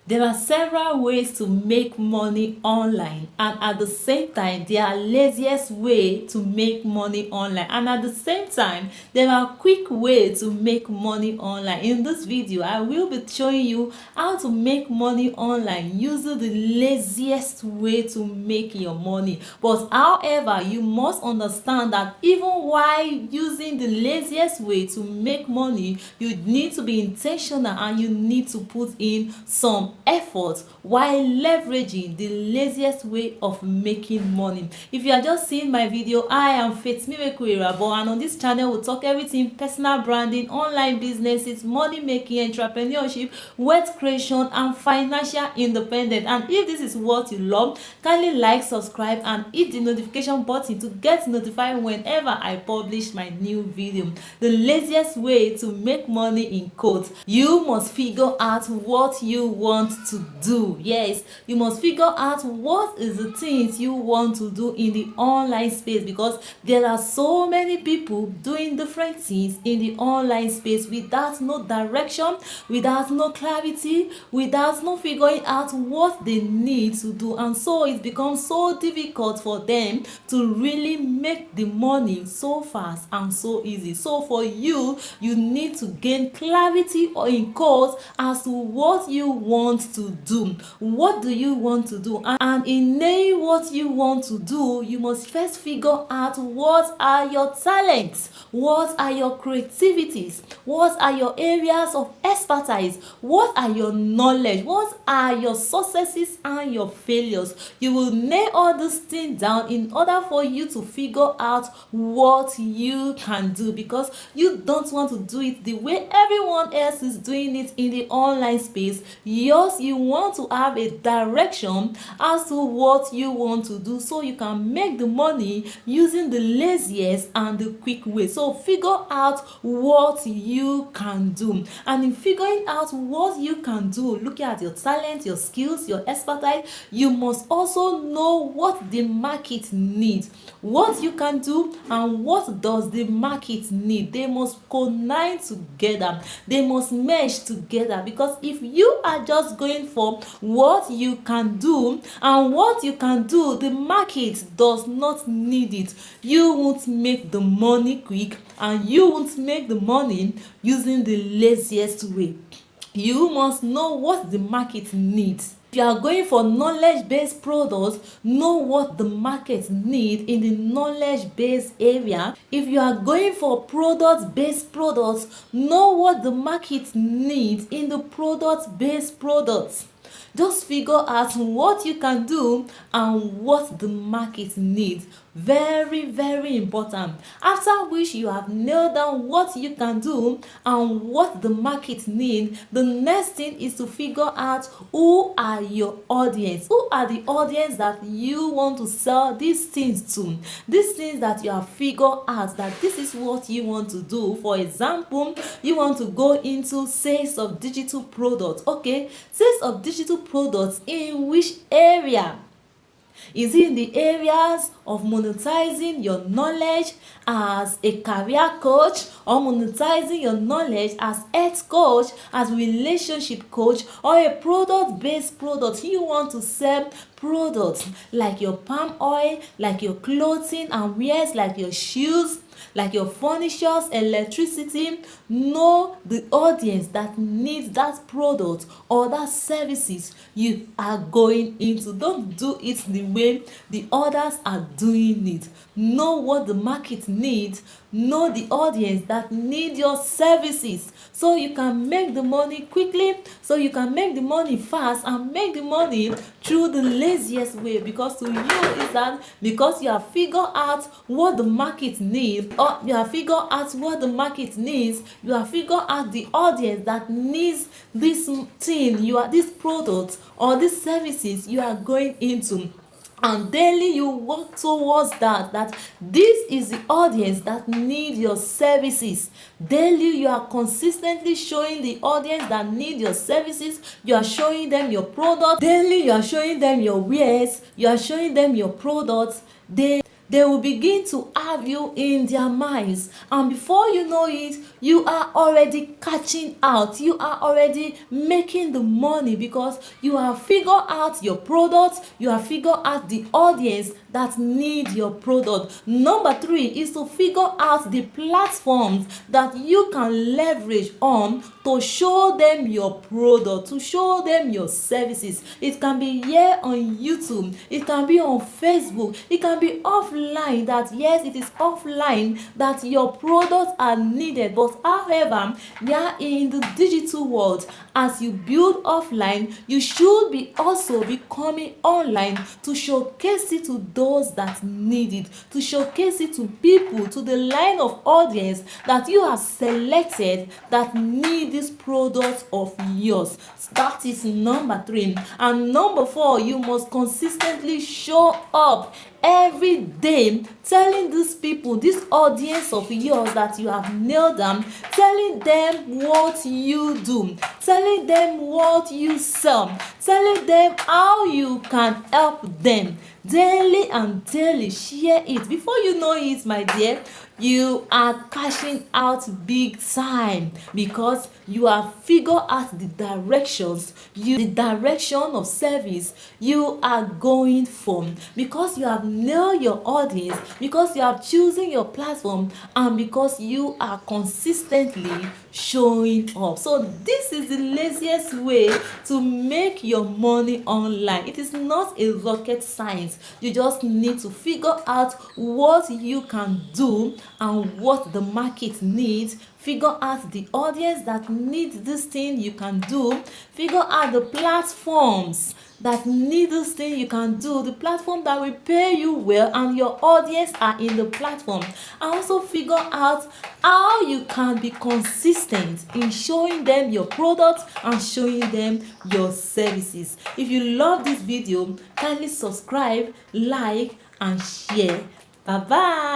There are several ways to make money online, and at the same time there are laziest way to make money online, and at the same time there are quick way to make money online. In this video I will be showing you how to make money online using the laziest way to make your money. But however, you must understand that even while using the laziest way to make money, you need to be intentional and you need to put in some effort while leveraging the laziest way of making money. If you are just seeing my video, I am Faith Miracle Irabo, and on this channel we talk everything personal branding, online businesses, money making, entrepreneurship, wealth creation and financial independence. And if this is what you love, kindly like, subscribe and hit the notification button to get notified whenever I publish my new video. The laziest way to make money in quotes: you must figure out what you want to do. Yes, you must figure out what is the things you want to do in the online space, because there are so many people doing different things in the online space without no direction, without no clarity, without no figuring out what they need to do, and so it becomes so difficult for them to really make the money so fast and so easy. So for you, you need to gain clarity or in quotes as to what you want to do. What do you want to do? And in knowing what you want to do, you must first figure out what are your talents, what are your creativities, what are your areas of expertise, what are your knowledge, what are your successes and your failures. You will nail all these things down in order for you to figure out what you can do, because you don't want to do it the way everyone else is doing it in the online space. Yours, you want to have a direction as to what you want to do so you can make the money using the laziest and the quick way. So figure out what you can do, and in figuring out what you can do, looking at your talent, your skills, your expertise, you must also know what the market needs, what you can do and what does the market need. They must combine together, they must mesh together, because if you are just going for what you can do and what you can do the market does not need it, you won't make the money quick and you won't make the money using the laziest way. You must know what the market needs. If you are going for knowledge-based products, know what the market needs in the knowledge-based area. If you are going for product-based products, know what the market needs in the product-based products. Just figure out what you can do and what the market needs. Very, very important. After which you have nailed down what you can do and what the market needs, the next thing is to figure out who are your audience. Who are the audience that you want to sell these things to? These things that you have figured out that this is what you want to do. For example, you want to go into sales of digital products. Okay, sales of digital products in which area? Is it in the areas of monetizing your knowledge as a career coach, or monetizing your knowledge as health coach, as relationship coach, or a product-based product? You want to sell products like your palm oil, like your clothing and wears, like your shoes, like your furnitures, electricity. Know the audience that needs that product or that services you are going into. Don't do it the way the others are doing it. Know what the market needs. Know the audience that need your services, so you can make the money quickly, so you can make the money fast and make the money through the laziest way. Because to you is that because you have figured out what the market needs, or you have figured out what the market needs, you have figured out the audience that needs this thing, this product or these services you are going into, and daily you work towards that this is the audience that need your services. Daily you are consistently showing the audience that need your services. You are showing them your product. Daily you are showing them your wares, you are showing them your products. they will begin to have you in their minds, and before you know it, you are already catching out, you are already making the money, because you have figured out your product, you have figured out the audience that need your product. Number 3 is to figure out the platforms that you can leverage on to show them your product, to show them your services. It can be here on YouTube, it can be on Facebook, it can be offline. That yes, it is offline that your products are needed, but however, they are in the digital world. As you build offline, you should be also be coming online to showcase it to those that need it, to showcase it to people, to the line of audience that you have selected that need this product of yours. That is number 3. And number 4, you must consistently show up every day, telling these people, this audience of yours that you have nailed them, telling them what you do, telling them what you sell, telling them how you can help them daily and daily. Share it. Before you know it, my dear, you are cashing out big time, because you have figured out the direction of service you are going for, because you have nailed your audience, because you have chosen your platform, and because you are consistently showing up. So this is the laziest way to make your money online. It is not a rocket science. You just need to figure out what you can do and what the market needs. Figure out the audience that needs this thing you can do. Figure out the platforms that need this thing you can do, the platform that will pay you well and your audience are in the platform. And also figure out how you can be consistent in showing them your products and showing them your services. If you love this video, kindly subscribe, like and share. Bye bye.